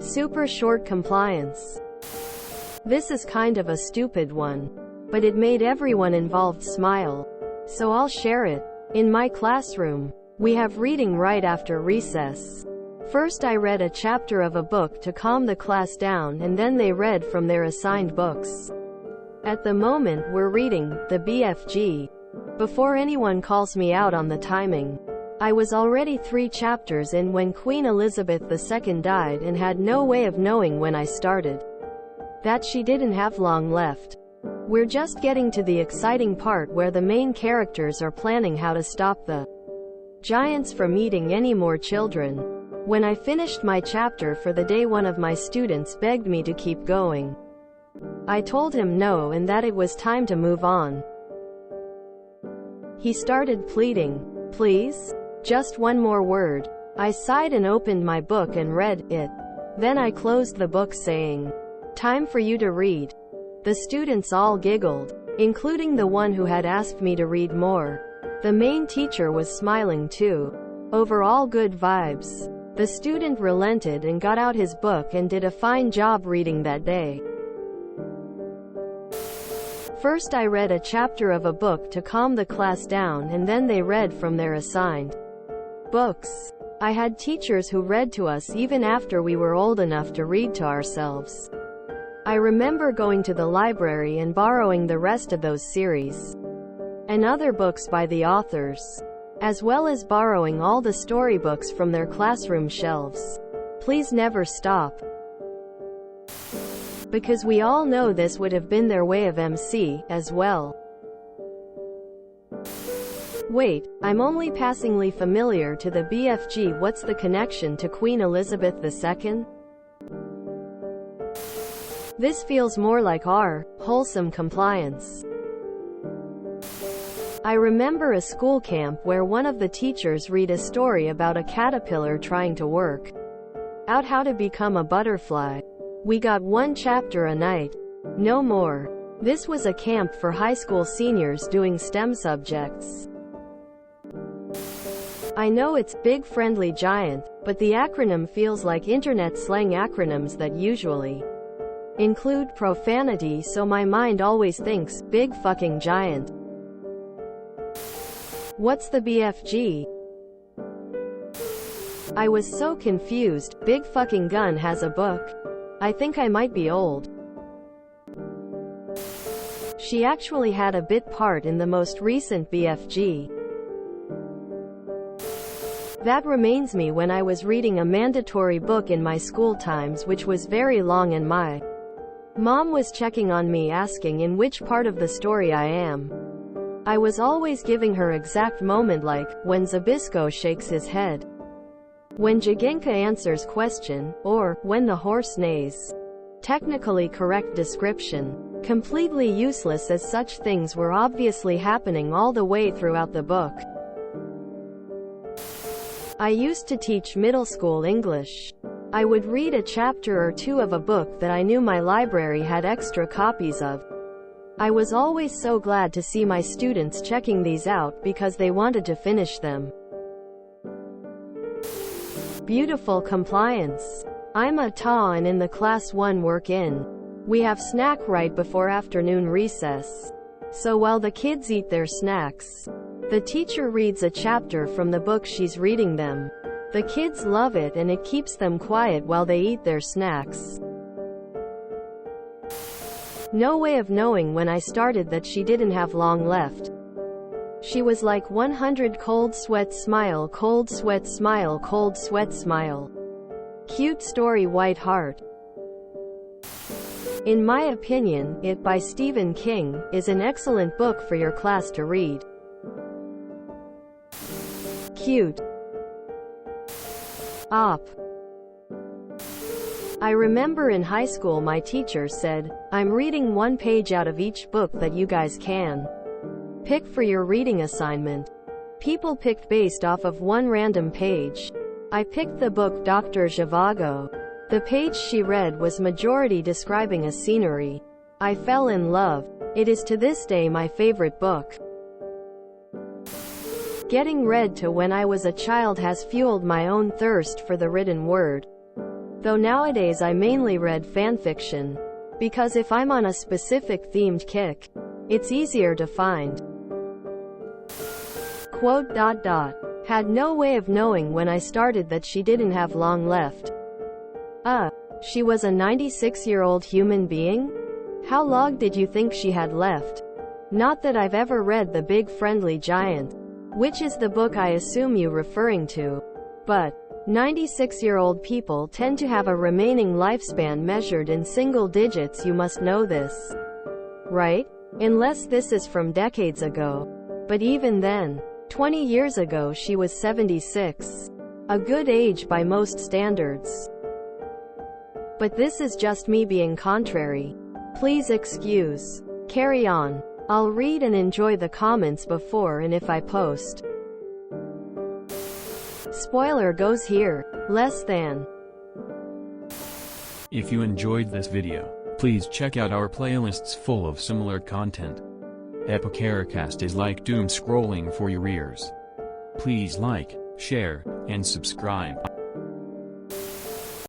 Super short compliance. This is kind of a stupid one, but it made everyone involved smile. So I'll share it. In my classroom, we have reading right after recess. First I read a chapter of a book to calm the class down, and then they read from their assigned books. At the moment we're reading the BFG. Before anyone calls me out on the timing, I was already 3 chapters in when Queen Elizabeth II died and had no way of knowing when I started that she didn't have long left. We're just getting to the exciting part where the main characters are planning how to stop the giants from eating any more children. When I finished my chapter for the day, one of my students begged me to keep going. I told him no and that it was time to move on. He started pleading, "Please? Just one more word." I sighed and opened my book and read it. Then I closed the book saying, "Time for you to read." The students all giggled, including the one who had asked me to read more. The main teacher was smiling too. Overall good vibes. The student relented and got out his book and did a fine job reading that day. First I read a chapter of a book to calm the class down, and then they read from their assigned books. I had teachers who read to us even after we were old enough to read to ourselves. I remember going to the library and borrowing the rest of those series and other books by the authors, as well as borrowing all the storybooks from their classroom shelves. Please never stop. Because we all know this would have been their way of MC, as well. Wait, I'm only passingly familiar to the BFG. What's the connection to Queen Elizabeth II? This feels more like our wholesome compliance. I remember a school camp where one of the teachers read a story about a caterpillar trying to work out how to become a butterfly. We got 1 chapter a night. No more. This was a camp for high school seniors doing STEM subjects. I know it's Big Friendly Giant, but the acronym feels like internet slang acronyms that usually include profanity, so my mind always thinks, Big Fucking Giant. What's the BFG? I was so confused. Big Fucking Gun has a book. I think I might be old. She actually had a bit part in the most recent BFG. That reminds me when I was reading a mandatory book in my school times which was very long, and my mom was checking on me asking in which part of the story I am. I was always giving her exact moment, like when Zabisco shakes his head, when Jaginka answers question, or when the horse neighs. Technically correct description. Completely useless, as such things were obviously happening all the way throughout the book. I used to teach middle school English. I would read a chapter or 2 of a book that I knew my library had extra copies of. I was always so glad to see my students checking these out because they wanted to finish them. Beautiful compliance. I'm a TA and in the class 1 work in. We have snack right before afternoon recess. So while the kids eat their snacks, the teacher reads a chapter from the book she's reading them. The kids love it and it keeps them quiet while they eat their snacks. No way of knowing when I started that she didn't have long left. She was like 100 cold sweat smile, cold sweat smile, cold sweat smile. Cute story, White Heart. In my opinion, It by Stephen King is an excellent book for your class to read. Cute. Op. I remember in high school my teacher said, "I'm reading 1 page out of each book that you guys can pick for your reading assignment." People picked based off of 1 random page. I picked the book Dr. Zhivago. The page she read was majority describing a scenery. I fell in love. It is to this day my favorite book. Getting read to when I was a child has fueled my own thirst for the written word. Though nowadays I mainly read fanfiction. Because if I'm on a specific themed kick, it's easier to find. Quote. Had no way of knowing when I started that she didn't have long left. She was a 96-year-old human being? How long did you think she had left? Not that I've ever read The Big Friendly Giant, which is the book I assume you're referring to. But 96-year-old people tend to have a remaining lifespan measured in single digits. You must know this, right? Unless this is from decades ago. But even then, 20 years ago she was 76. A good age by most standards. But this is just me being contrary. Please excuse. Carry on. I'll read and enjoy the comments before and if I post. Spoiler goes here. Less than. If you enjoyed this video, please check out our playlists full of similar content. MaliciousCast is like doom scrolling for your ears. Please like, share, and subscribe.